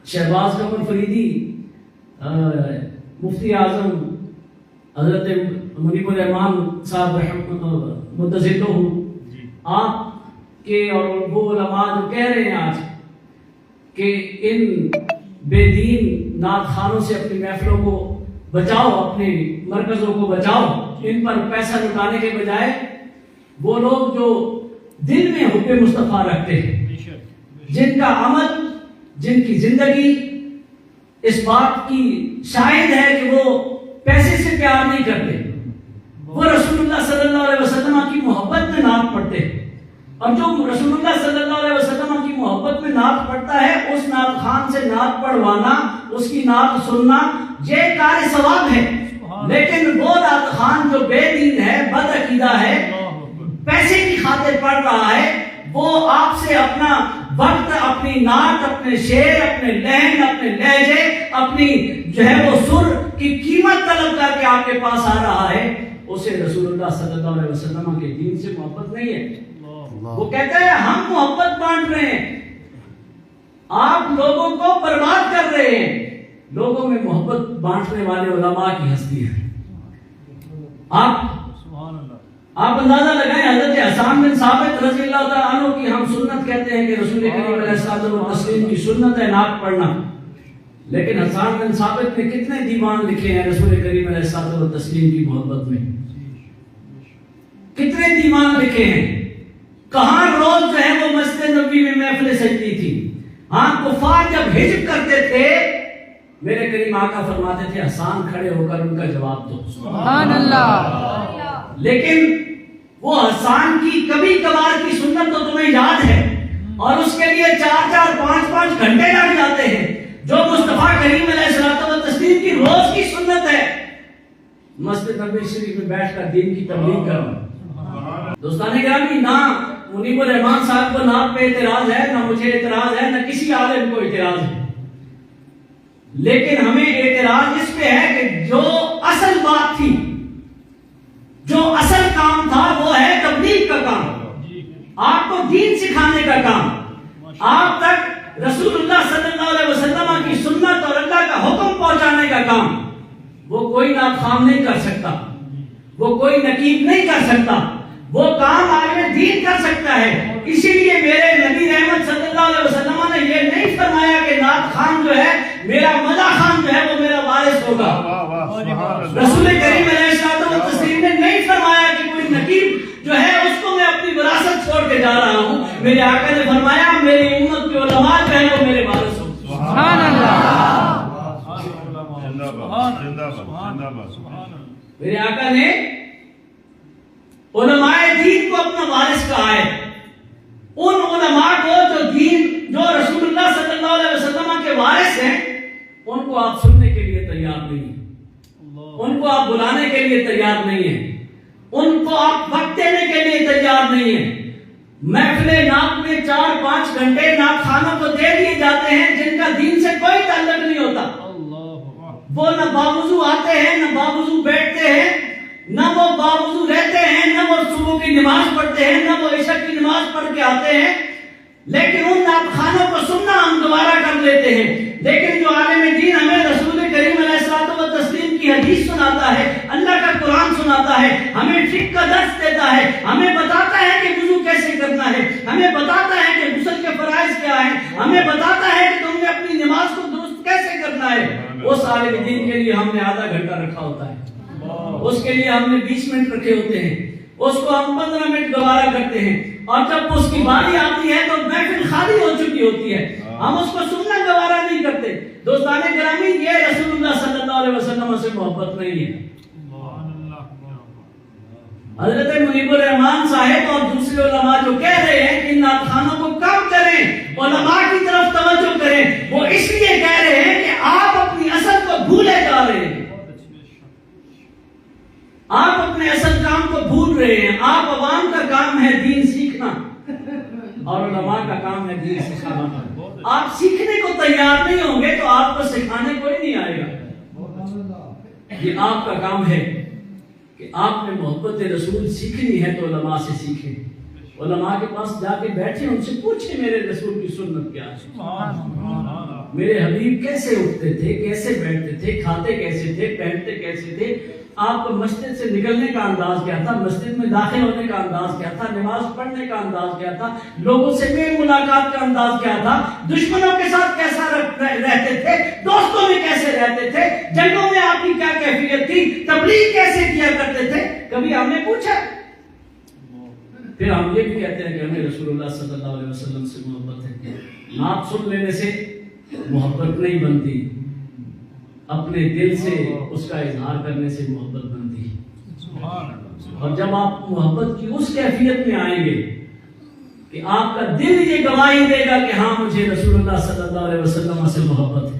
शहबाज कमर फरीदी, मुफ्ती आजम हजरत मुनीबुर रहमान साहब मुतज़िल्लुह, आपके और वो उलमा जो कह रहे हैं आज कि इन बेदीन नात खानों से अपनी महफिलों को बचाओ, अपने मरकज़ों को बचाओ, इन पर पैसा लुटाने के बजाय वो लोग जो दिल में हुब्बे मुस्तफ़ा रखते हैं, जिनका अमल, जिनकी जिंदगी इस बात की शाहिद है कि वो पैसे से प्यार नहीं करते, वो रसूलुल्लाह सल्लल्लाहु अलैहि वसल्लम की मोहब्बत में नात पढ़ते हैं। और जो रसूलुल्लाह सल्लल्लाहु अलैहि वसल्लम की मोहब्बत में नात पढ़ता है, उस नात खान से नात पढ़वाना, उसकी नात सुनना, ये कार्य सवाब है। लेकिन वो नात खान जो बेदीन है, बदअकीदा है, पैसे की खातिर पढ़ रहा है, वो आपसे अपना वक्त, अपनी नात, अपने शेर, अपने लहन, अपने लहजे, अपनी जो है वो सुर की कीमत तलब करके आपके पास आ रहा है, उसे रसूलुल्लाह सल्लल्लाहु अलैहि वसल्लम के दीन से मोहब्बत नहीं है। वो कहता है हम मोहब्बत बांट रहे हैं, आप लोगों को बर्बाद कर रहे हैं। लोगों में मोहब्बत बांटने वाले उलमा की हस्ती है। आप अंदाजा लगाएं, हजरत हसन बिन साबित रज़ियल्लाहु तआला अन्हु की हम सुन्नत कहते हैं कि रसूल करीम अलैहिस्सलातु वस्सलाम की सुन्नत है नात पढ़ना, लेकिन हसन बिन साबित ने कितने दीवान लिखे हैं रसूल करीम अलैहिस्सलातु वस्सलाम की मोहब्बत में, कितने दीवान लिखे हैं। कहां रोज जो है वो मस्जिद नबवी में महफिल सजती थी। हाँ, कुफार जब हिज्र करते थे, मेरे करीम आका फरमाते थे हसन खड़े होकर उनका जवाब दो। सुभान अल्लाह। लेकिन वो हसन की कभी कभार की सुन्नत तो तुम्हें याद है, और उसके लिए 4-4, 5-5 घंटे लग जाते हैं, जो मुस्तफा करीम अलैहिस्सलातु वस्सलाम की रोज की सुन्नत है, मस्जिद नबवी शरीफ में बैठकर दीन की तबलीग करना। दोस्ताने गिरामी, ना मुनीबुर रहमान साहब को नात पे एतराज है, ना मुझे एतराज है, ना किसी आलिम को एतराज है, लेकिन हमें एतराज इस पे है कि जो असल बात थी, जो असल काम था, वो है तबलीग का काम, आपको दीन सिखाने का काम, आप तक रसूलुल्लाह सल्लल्लाहु अलैहि वसल्लम की सुन्नत और अल्लाह का हुक्म पहुंचाने का काम। वो कोई नात खान नहीं कर सकता, वो कोई नकीब नहीं कर सकता, वो काम आलिम दीन कर सकता है। इसीलिए मेरे नबी रहमत सल्लल्लाहु अलैहि वसल्लम ने ये नहीं फरमाया कि नात खान जो है, मेरा मदा खान जो है वो मेरा वारिस होगा। रसूल करीम अलैहिस्सलातु वस्सलाम ने नहीं फरमाया कि कोई नकीब जो है उसको मैं अपनी विरासत छोड़ के जा रहा हूँ। मेरे आका ने फरमाया मेरी उम्मत के उलमा जो है वो मेरे वारिस होंगे। सुभान अल्लाह। मेरे आका ने उलमाए दीन को अपना वारिस कहा है। उन उलमा को जो दीन, जो रसूलुल्लाह सल्लल्लाहु अलैहि वसल्लम के वारिस हैं, उनको आप सुनने के लिए तैयार नहीं है, उनको आप बुलाने के लिए तैयार नहीं है, उनको आप वक्त देने के लिए तैयार नहीं है। महफिल नात में 4-5 घंटे नात खानों को दे दिए जाते हैं जिनका दीन से कोई ताल्लुक नहीं होता। वो न बावजू आते हैं, न बावजू बैठते हैं, न वो बावजू रहते हैं, न वो सुबह की नमाज पढ़ते हैं, न वो इशा की नमाज पढ़ के आते हैं। लेकिन उन नात खानों को सुनना हम दोबारा कर लेते हैं। लेकिन जो आलिम दीन हमें रसूल करीम अलैहिस्सलातु वस्सलाम की हदीस सुनाता है, अल्लाह का कुरान सुनाता है, हमें फिक्र का दर्स देता है, हमें बताता है कि वुजू कैसे करना है, हमें बताता है कि गुस्ल के फराइज क्या है, हमें बताता है कि तुमने अपनी नमाज को दुरुस्त कैसे करना है, उस आलिम दीन के लिए हमने आधा घंटा रखा होता है, उसके लिए हमने 20 मिनट रखे होते हैं, उसको हम 15 मिनट दोबारा करते हैं, और जब उसकी बारी आती है तो महफिल खाली हो चुकी होती है, हम उसको सुनना गवारा नहीं करते। दोस्ताने गिरामी, ये रसूलुल्लाह सल्लल्लाहु अलैहि वसल्लम से मोहब्बत नहीं है। हजरत मुनीबुर रहमान साहब और दूसरे उलमा जो कह रहे हैं कि नात खानों को कम करें, उलमा की तरफ तवज्जो करें, वो इसलिए कह रहे हैं कि आप अपनी असल को भूले जा रहे हैं, आप अपने असल काम को भूल रहे हैं। आप अवाम का काम है दीन सीखना, और उलमा का काम है दीन सिखाना। आप सीखने को तैयार नहीं होंगे तो आपको सिखाने कोई नहीं आएगा। ये आपका काम है कि आपने मोहब्बत रसूल सीखनी है तो उलमा से सीखें, उलमा के पास जाके बैठे, उनसे पूछे मेरे रसूल की सुन्नत क्या है। میرے حبیب کیسے اٹھتے تھے، کیسے بیٹھتے تھے، کھاتے کیسے تھے، پہنتے کیسے تھے، آپ کو مسجد سے نکلنے کا انداز کیا تھا، مسجد میں داخل ہونے کا انداز کیا تھا، نماز پڑھنے کا انداز کیا تھا، لوگوں سے میل ملاقات کا انداز کیا تھا، دشمنوں کے ساتھ کیسا رہتے تھے، دوستوں میں کیسے رہتے تھے، جنگوں میں آپ کی کیا کیفیت تھی، تبلیغ کیسے کیا کرتے تھے، کبھی ہم نے پوچھا؟ پھر ہم یہ بھی کہتے ہیں کہ ہمیں رسول اللہ صلی اللہ علیہ وسلم سے محبت ہے. نعت سن لینے سے محبت نہیں بنتی، اپنے دل سے اس کا اظہار کرنے سے محبت بنتی ہے. اور جب آپ محبت کی اس کیفیت میں آئیں گے کہ آپ کا دل یہ گواہی دے گا کہ ہاں مجھے رسول اللہ صلی اللہ علیہ وسلم سے محبت ہے،